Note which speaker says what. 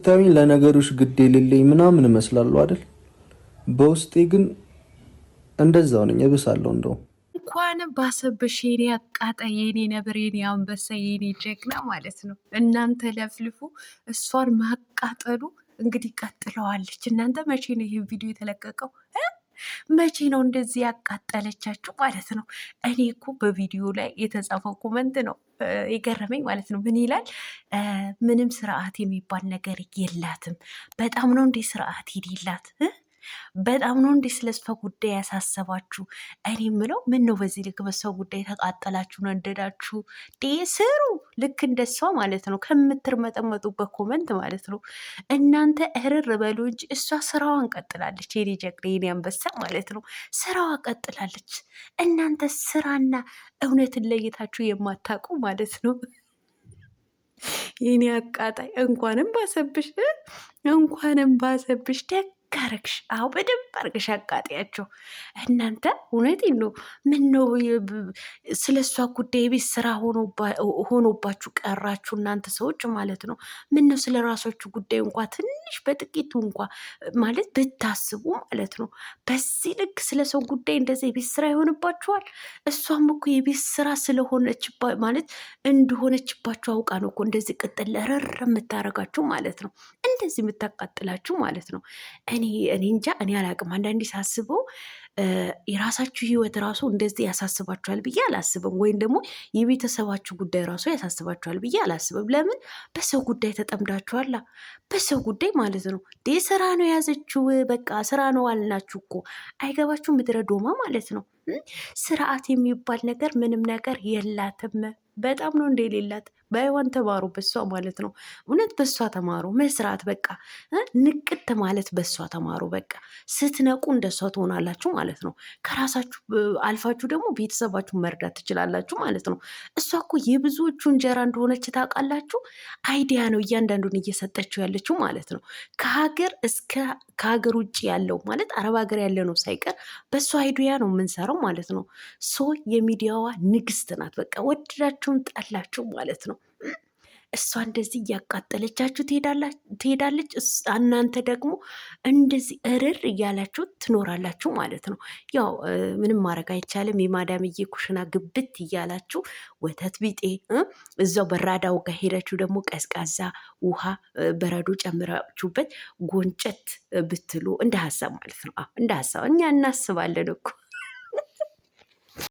Speaker 1: ስታዩኝ ለነገሮች ግድ የሌለኝ ምናምን እመስላለሁ አይደል? በውስጤ ግን እንደዛው ነኝ፣ እብሳለሁ እንደው።
Speaker 2: እንኳንም ባሰብሽ የኔ አቃጣይ፣ የኔ ነብር፣ የኔ አንበሳ፣ የኔ ጀግና ማለት ነው። እናንተ ለፍልፉ እሷን ማቃጠሉ እንግዲህ ቀጥለዋለች። እናንተ መቼ ነው ይህ ቪዲዮ የተለቀቀው? መቼ ነው እንደዚህ ያቃጠለቻችሁ ማለት ነው? እኔ እኮ በቪዲዮ ላይ የተጻፈው ኮመንት ነው የገረመኝ ማለት ነው። ምን ይላል? ምንም ስርዓት የሚባል ነገር የላትም። በጣም ነው እንዴ ስርዓት የሌላት? በጣም ነው እንዴ ስለሷ ጉዳይ ያሳሰባችሁ? እኔ ምለው ምን ነው በዚህ ልክ በሷ ጉዳይ ተቃጠላችሁ ነደዳችሁ? ስሩ ልክ እንደሷ ማለት ነው፣ ከምትርመጠመጡበት ኮመንት ማለት ነው። እናንተ እርር በሉ እንጂ እሷ ስራዋን ቀጥላለች። የኔ ጀግና የኔ አንበሳ ማለት ነው፣ ስራዋ ቀጥላለች። እናንተ ስራና እውነትን ለይታችሁ የማታውቁ ማለት ነው። የኔ አቃጣይ እንኳንም ባሰብሽ፣ እንኳንም ባሰብሽ ደግ አረግሽ። አሁ በደንብ አርገሽ አቃጢያቸው። እናንተ እውነቴን ነው። ምን ነው ስለ እሷ ጉዳይ የቤት ስራ ሆኖባችሁ ቀራችሁ እናንተ ሰዎች ማለት ነው። ምን ነው ስለ ራሳችሁ ጉዳይ እንኳ ትንሽ በጥቂቱ እንኳ ማለት ብታስቡ ማለት ነው። በዚህ ልክ ስለ ሰው ጉዳይ እንደዚህ የቤት ስራ ይሆንባችኋል። እሷም እኮ የቤት ስራ ስለሆነች ማለት እንደሆነችባችሁ አውቃ ነው እኮ እንደዚህ ቅጥል ረር የምታረጋችሁ ማለት ነው። እንደዚህ የምታቃጥላችሁ ማለት ነው። እኔ እንጃ፣ እኔ አላቅም። አንዳንዴ ሳስበው የራሳችሁ ህይወት ራሱ እንደዚህ ያሳስባችኋል ብዬ አላስብም። ወይም ደግሞ የቤተሰባችሁ ጉዳይ ራሱ ያሳስባችኋል ብዬ አላስብም። ለምን? በሰው ጉዳይ ተጠምዳችኋላ። በሰው ጉዳይ ማለት ነው። ስራ ነው የያዘችው፣ በቃ ስራ ነው አልናችሁ እኮ። አይገባችሁ? ምድረ ዶማ ማለት ነው። ስርዓት የሚባል ነገር ምንም ነገር የላትም። በጣም ነው እንደ የሌላት። በይዋን ተማሩ በሷ ማለት ነው። እውነት በሷ ተማሩ መስራት፣ በቃ ንቅት ማለት በሷ ተማሩ። በቃ ስትነቁ እንደሷ ትሆናላችሁ ማለት ነው። ከራሳችሁ አልፋችሁ ደግሞ ቤተሰባችሁ መርዳት ትችላላችሁ ማለት ነው። እሷ እኮ የብዙዎቹ እንጀራ እንደሆነች ታውቃላችሁ። አይዲያ ነው እያንዳንዱን እየሰጠችው ያለችው ማለት ነው። ከሀገር ውጭ ያለው ማለት አረብ ሀገር ያለ ነው ሳይቀር በእሷ አይዲያ ነው የምንሰራው ማለት ነው። ሶ የሚዲያዋ ንግስት ናት። በቃ ወደዳችሁም ጠላችሁ ማለት ነው። እሷ እንደዚህ እያቃጠለቻችሁ ትሄዳለች። እናንተ ደግሞ እንደዚህ እርር እያላችሁ ትኖራላችሁ ማለት ነው። ያው ምንም ማድረግ አይቻልም። የማዳምዬ ኩሽና ግብት እያላችሁ ወተት ቢጤ እዛው በራዳው ጋር ሄዳችሁ ደግሞ ቀዝቃዛ ውሃ በረዶ ጨምራችሁበት ጎንጨት ብትሉ እንደ ሀሳብ ማለት ነው። እንደ ሀሳብ እኛ እናስባለን እኮ